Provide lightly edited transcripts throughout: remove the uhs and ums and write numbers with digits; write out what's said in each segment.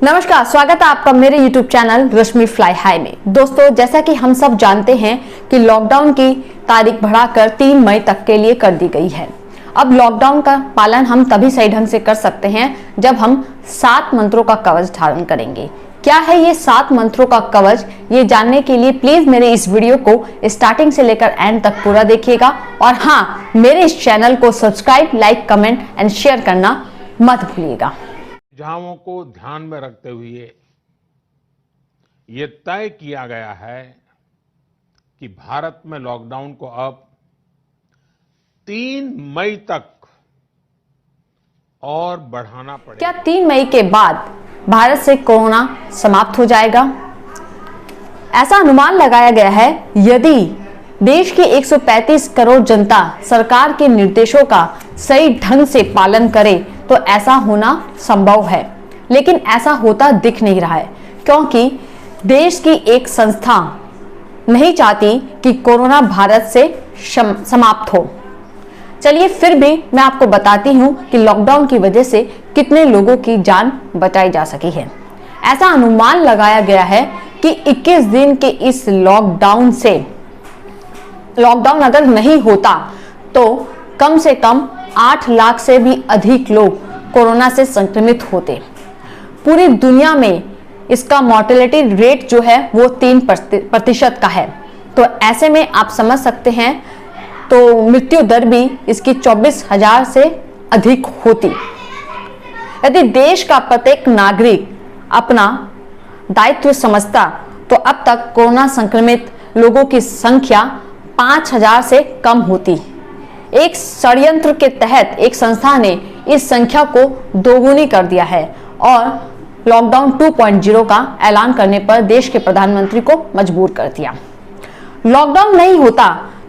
नमस्कार, स्वागत है आपका मेरे YouTube चैनल रश्मि फ्लाई हाई में। दोस्तों, जैसा कि हम सब जानते हैं कि लॉकडाउन की तारीख बढ़ाकर 3 मई तक के लिए कर दी गई है। अब लॉकडाउन का पालन हम तभी सही ढंग से कर सकते हैं जब हम 7 मंत्रों का कवच धारण करेंगे। क्या है ये 7 मंत्रों का कवच, ये जानने के लिए प्लीज मेरे इस वीडियो को स्टार्टिंग से लेकर एंड तक पूरा देखिएगा। और हाँ, मेरे इस चैनल को subscribe, like, comment and share करना मत भूलिएगा। सुझावों को ध्यान में रखते हुए ये तय किया गया है कि भारत में लॉकडाउन को अब 3 मई तक और बढ़ाना पड़ेगा। क्या 3 मई के बाद भारत से कोरोना समाप्त हो जाएगा? ऐसा अनुमान लगाया गया है। यदि देश की 135 करोड़ जनता सरकार के निर्देशों का सही ढंग से पालन करे तो ऐसा होना संभव है, लेकिन ऐसा होता दिख नहीं रहा है, क्योंकि देश की एक संस्था नहीं चाहती कि कोरोना भारत से समाप्त हो। चलिए फिर भी मैं आपको बताती हूं कि लॉकडाउन की वजह से कितने लोगों की जान बचाई जा सकी है। ऐसा अनुमान लगाया गया है कि 21 दिन के इस लॉकडाउन अगर नहीं होता तो कम से कम 8 लाख से भी अधिक लोग कोरोना से संक्रमित होते। पूरी दुनिया में इसका मॉर्टेलिटी रेट जो है वो 3% का है। तो ऐसे में आप समझ सकते हैं, तो मृत्यु दर भी इसकी 24,000 से अधिक होती। यदि देश का प्रत्येक नागरिक अपना दायित्व समझता तो अब तक कोरोना संक्रमित लोगों की संख्या 5,000 से कम होती। एक षड्यंत्र के तहत एक संस्था ने इस संख्या को दोगुनी कर दिया है और लॉकडाउन 2.0 का ऐलान करने पर देश के प्रधानमंत्री को मजबूर कर दिया। लॉकडाउन नहीं होता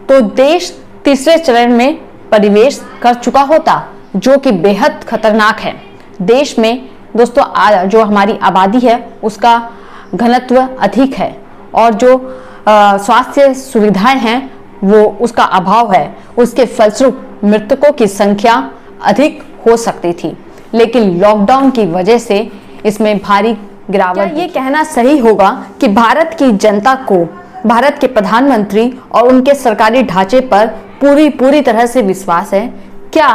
तो देश तीसरे चरण में प्रवेश कर चुका होता, जो कि बेहद खतरनाक है। देश में दोस्तों जो हमारी आबादी है उसका घनत्व अधिक है और जो स्वास्थ्य सुविधाएं हैं वो उसका अभाव है। उसके फलस्वरूप मृतकों की संख्या अधिक हो सकती थी, लेकिन लॉकडाउन की वजह से इसमें भारी गिरावट। ये कहना सही होगा कि भारत की जनता को भारत के प्रधानमंत्री और उनके सरकारी ढांचे पर पूरी तरह से विश्वास है। क्या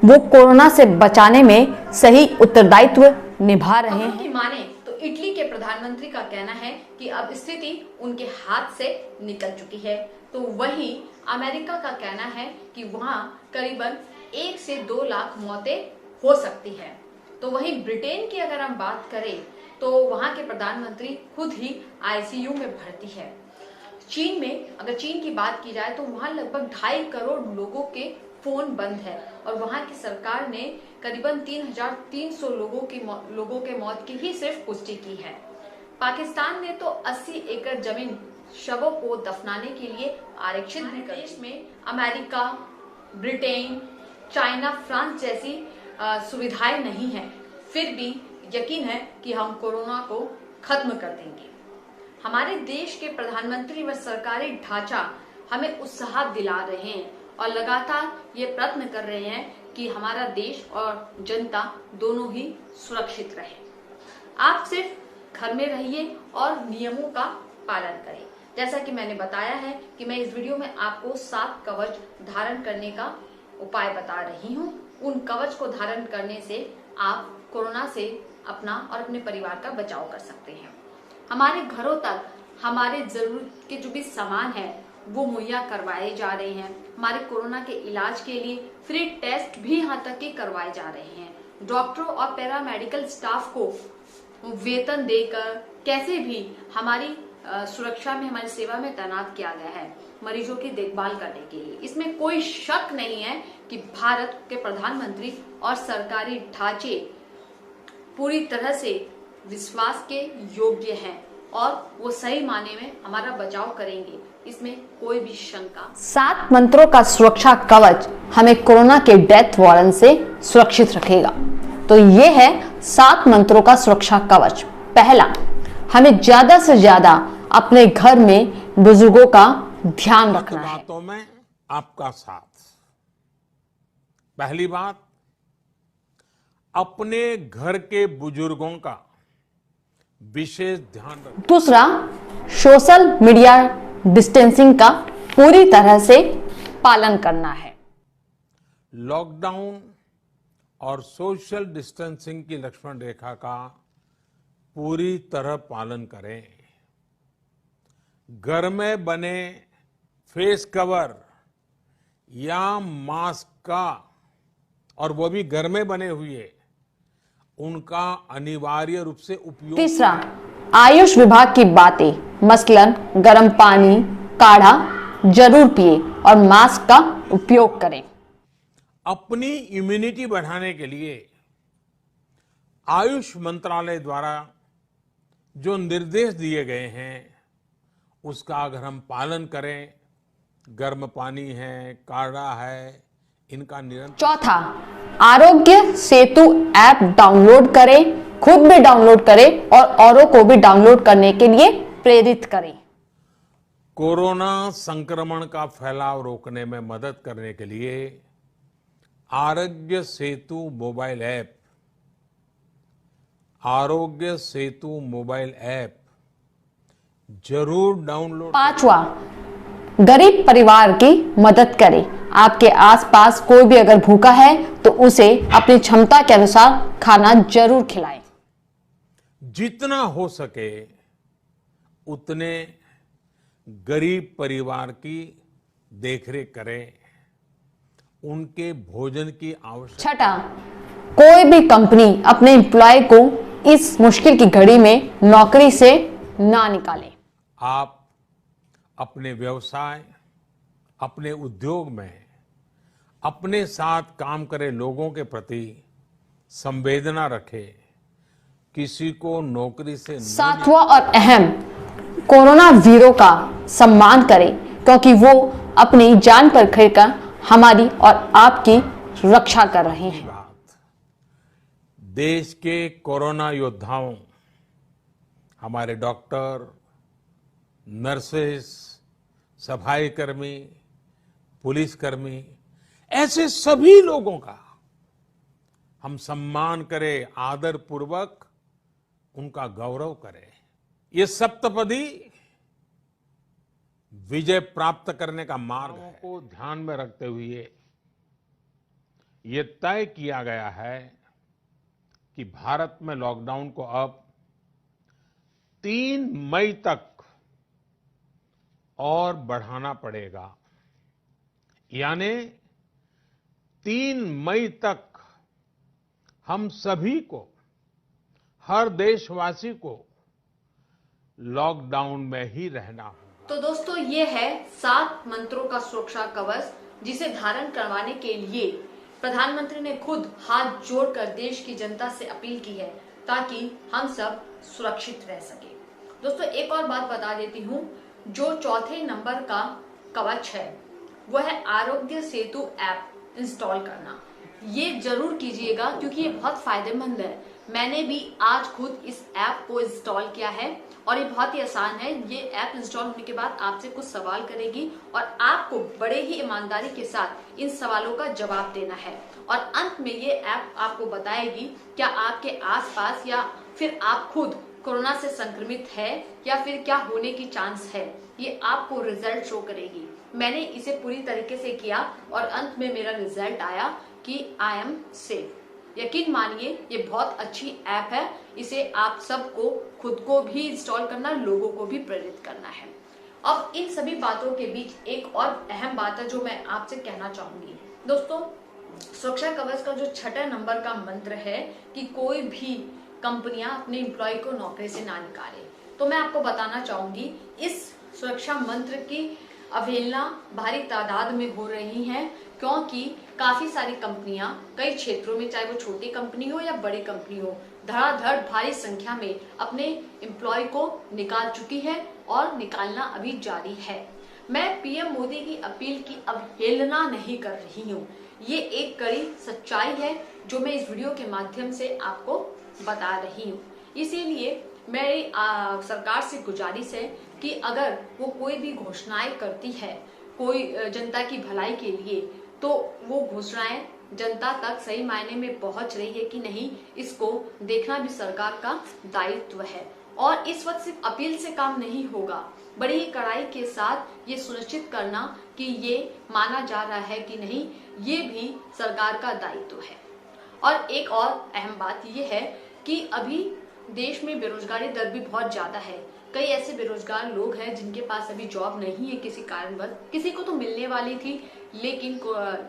वो कोरोना से बचाने में सही उत्तरदायित्व निभा रहे हैं? की माने तो इटली के प्रधानमंत्री का कहना है कि अब स्थिति उनके हाथ से निकल चुकी है। तो वहीं अमेरिका का कहना है कि वहां करीबन 1 से 2 लाख मौतें हो सकती है। तो वहीं ब्रिटेन की अगर हम बात करें तो वहां के प्रधानमंत्री खुद ही आईसीयू में भर्ती है। चीन में अगर चीन की बात की जाए तो वहां लगभग 2.5 करोड़ लोगों के फोन बंद है और वहां की सरकार ने करीबन 3,300 लोगों के मौत की ही सिर्फ पुष्टि की है। पाकिस्तान ने तो 80 एकड़ जमीन शवों को दफनाने के लिए आरक्षित भी कर दी। देश में अमेरिका, ब्रिटेन, चाइना, फ्रांस जैसी सुविधाएं नहीं है, फिर भी यकीन है कि हम कोरोना को खत्म कर देंगे। हमारे देश के प्रधानमंत्री व सरकारी ढांचा हमें उत्साह दिला रहे हैं और लगातार ये प्रयत्न कर रहे हैं कि हमारा देश और जनता दोनों ही सुरक्षित रहे। आप सिर्फ घर में रहिए और नियमों का पालन करें। जैसा कि मैंने बताया है कि मैं इस वीडियो में आपको 7 कवच धारण करने का उपाय बता रही हूँ। उन कवच को धारण करने से आप कोरोना से अपना और अपने परिवार का बचाव कर सकते हैं। हमारे घरों तक हमारे जरूरत के जो भी सामान है वो मुहैया करवाए जा रहे हैं। हमारे कोरोना के इलाज के लिए फ्री टेस्ट भी यहाँ तक के करवाए जा रहे हैं। डॉक्टरों और पैरामेडिकल स्टाफ को वेतन देकर कैसे भी हमारी सुरक्षा में, हमारी सेवा में तैनात किया गया है मरीजों की देखभाल करने के लिए। इसमें कोई शक नहीं है कि भारत के प्रधानमंत्री और सरकारी ढांचे पूरी तरह से विश्वास के योग्य हैं और वो सही माने में हमारा बचाव करेंगे, इसमें कोई भी शंका। 7 मंत्रों का सुरक्षा कवच हमें कोरोना के डेथ वारंट से सुरक्षित रखेगा। तो ये है 7 मंत्रों का सुरक्षा कवच। पहला, हमें ज्यादा से ज्यादा अपने घर में बुजुर्गों का ध्यान रखना है। बातों में आपका साथ। पहली बात, अपने घर के बुजुर्गों का विशेष ध्यान रखें। दूसरा, सोशल मीडिया डिस्टेंसिंग का पूरी तरह से पालन करना है। लॉकडाउन और सोशल डिस्टेंसिंग की लक्ष्मण रेखा का पूरी तरह पालन करें। घर में बने फेस कवर या मास्क का, और वो भी घर में बने हुए, उनका अनिवार्य रूप से उपयोग। तीसरा, आयुष विभाग की बातें मसलन गर्म पानी, काढ़ा जरूर पिए और मास्क का उपयोग करें। अपनी इम्यूनिटी बढ़ाने के लिए आयुष मंत्रालय द्वारा जो निर्देश दिए गए हैं उसका अगर हम पालन करें, गर्म पानी है, काढ़ा है, इनका निरंतर। चौथा, आरोग्य सेतु ऐप डाउनलोड करें, खुद भी डाउनलोड करें और औरों को भी डाउनलोड करने के लिए प्रेरित करें। कोरोना संक्रमण का फैलाव रोकने में मदद करने के लिए Aarogya Setu mobile app, Aarogya Setu mobile app जरूर डाउनलोड। पांचवा, गरीब परिवार की मदद करें। आपके आसपास कोई भी अगर भूखा है तो उसे अपनी क्षमता के अनुसार खाना जरूर खिलाएं। जितना हो सके उतने गरीब परिवार की देखरेख करें, उनके भोजन की आवश्यकता। छठा, कोई भी कंपनी अपने एम्प्लॉय को इस मुश्किल की घड़ी में नौकरी से ना निकाले। आप अपने व्यवसाय, अपने उद्योग में अपने साथ काम करे लोगों के प्रति संवेदना रखें, किसी को नौकरी से न। सातवां और अहम, कोरोना वीरों का सम्मान करें क्योंकि वो अपनी जान पर खेलकर हमारी और आपकी रक्षा कर रहे हैं। देश के कोरोना योद्धाओं, हमारे डॉक्टर, नर्सेस, सफाई कर्मी, पुलिसकर्मी, ऐसे सभी लोगों का हम सम्मान करें, आदर पूर्वक उनका गौरव करें। ये सप्तपदी विजय प्राप्त करने का मार्ग है। को ध्यान में रखते हुए ये तय किया गया है कि भारत में लॉकडाउन को अब 3 मई तक और बढ़ाना पड़ेगा। यानी 3 मई तक हम सभी को, हर देशवासी को लॉकडाउन में ही रहना होगा। तो दोस्तों, ये है 7 मंत्रों का सुरक्षा कवच जिसे धारण करवाने के लिए प्रधानमंत्री ने खुद हाथ जोड़कर देश की जनता से अपील की है ताकि हम सब सुरक्षित रह सके। दोस्तों, एक और बात बता देती हूँ, जो चौथे नंबर का कवच है वो है आरोग्य सेतु ऐप इंस्टॉल करना। ये जरूर कीजिएगा क्योंकि ये बहुत फायदेमंद है। मैंने भी आज खुद इस ऐप को इंस्टॉल किया है और ये बहुत ही आसान है। ये ऐप इंस्टॉल होने के बाद आपसे कुछ सवाल करेगी और आपको बड़े ही ईमानदारी के साथ इन सवालों का जवाब देना है और अंत में ये ऐप आपको बताएगी क्या आपके आसपास या फिर आप खुद कोरोना से संक्रमित है या फिर क्या होने की चांस है। ये आपको रिजल्ट शो करेगी। मैंने इसे पूरी तरीके से किया और अंत में मेरा रिजल्ट आया कि आई एम सेफ। यकीन मानिए ये बहुत अच्छी ऐप है। इसे आप सबको खुद को भी इंस्टॉल करना, लोगों को भी प्रेरित करना है। अब इन सभी बातों के बीच एक और अहम बात है जो मैं आपसे कहना चाहूंगी। दोस्तों, सुरक्षा कवच का जो 6 नंबर का मंत्र है कि कोई भी कंपनियां अपने एम्प्लॉय को नौकरी से ना निकाले, तो मैं आपको बताना चाहूंगी इस सुरक्षा मंत्र की अवहेलना भारी तादाद में हो रही है क्योंकि काफी सारी कंपनियां कई क्षेत्रों में, चाहे वो छोटी कंपनी हो या बड़ी कंपनी हो, धड़ाधड़ भारी संख्या में अपने एम्प्लॉय को निकाल चुकी है और निकालना अभी जारी है। मैं पीएम मोदी की अपील की अवहेलना नहीं कर रही हूँ, ये एक कड़ी सच्चाई है जो मैं इस वीडियो के माध्यम से आपको बता रही हूँ। इसीलिए मेरी सरकार से गुजारिश है कि अगर वो कोई भी घोषणाएं करती है कोई जनता की भलाई के लिए, तो वो घोषणाएं जनता तक सही मायने में पहुंच रही है कि नहीं, इसको देखना भी सरकार का दायित्व है। और इस वक्त सिर्फ अपील से काम नहीं होगा, बड़ी कड़ाई के साथ ये सुनिश्चित करना कि ये माना जा रहा है कि नहीं, ये भी सरकार का दायित्व है। और एक और अहम बात ये है कि अभी देश में बेरोजगारी दर भी बहुत ज्यादा है। कई ऐसे बेरोजगार लोग हैं जिनके पास अभी जॉब नहीं है किसी कारणवश, किसी को तो मिलने वाली थी लेकिन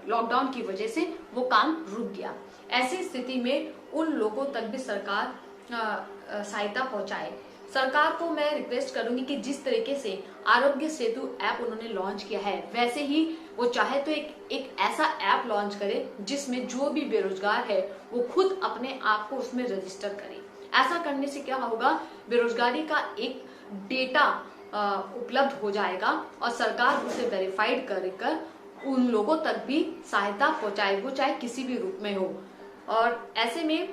लॉकडाउन की वजह से वो काम रुक गया। ऐसी स्थिति में उन लोगों तक भी सरकार सहायता पहुंचाए। सरकार को मैं रिक्वेस्ट करूंगी कि जिस तरीके से आरोग्य सेतु ऐप उन्होंने लॉन्च किया है, वैसे ही वो चाहे तो एक ऐसा ऐप लॉन्च करे जिसमें जो भी बेरोजगार है वो खुद अपने आप को उसमें रजिस्टर करे। ऐसा करने से क्या होगा, बेरोजगारी का एक डेटा उपलब्ध हो जाएगा और सरकार उसे वेरीफाइड कर उन लोगों तक भी सहायता पहुंचाए, वो चाहे किसी भी रूप में हो। और ऐसे में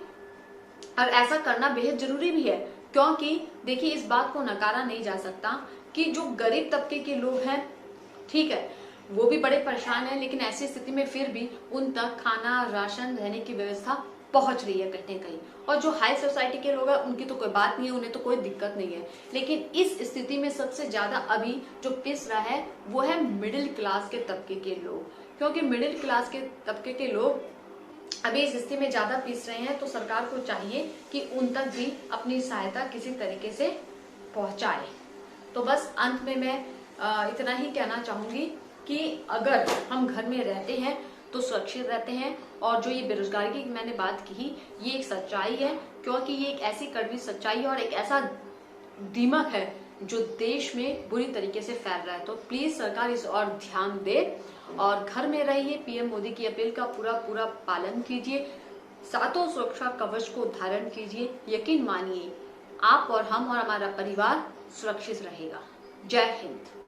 और ऐसा करना बेहद जरूरी भी है, क्योंकि देखिए इस बात को नकारा नहीं जा सकता कि जो गरीब तबके के लोग हैं, ठीक है, वो भी बड़े परेशान हैं, लेकिन ऐसी स्थिति में फिर भी उन तक खाना, राशन, रहने की व्यवस्था पहुंच रही है कहीं न कहीं। और जो हाई सोसाइटी के लोग हैं उनकी तो कोई बात नहीं है, उन्हें तो कोई दिक्कत नहीं है। लेकिन इस स्थिति में सबसे ज्यादा अभी जो पिस रहा है वो है मिडिल क्लास के तबके के लोग, क्योंकि मिडिल क्लास के तबके के लोग अभी इस स्थिति में ज्यादा पिस रहे हैं। तो सरकार को चाहिए कि उन तक भी अपनी सहायता किसी तरीके से पहुंचाए। तो बस अंत में मैं इतना ही कहना चाहूंगी कि अगर हम घर में रहते हैं तो सुरक्षित रहते हैं। और जो ये बेरोजगारी की मैंने बात की, ये एक सच्चाई है, क्योंकि ये एक ऐसी कड़वी सच्चाई है और एक ऐसा दीमक है जो देश में बुरी तरीके से फैल रहा है। तो प्लीज सरकार इस और ध्यान दे और घर में रहिए। पीएम मोदी की अपील का पूरा पालन कीजिए, सातों सुरक्षा कवच को धारण कीजिए। यकीन मानिए आप और हम और हमारा परिवार सुरक्षित रहेगा। जय हिंद।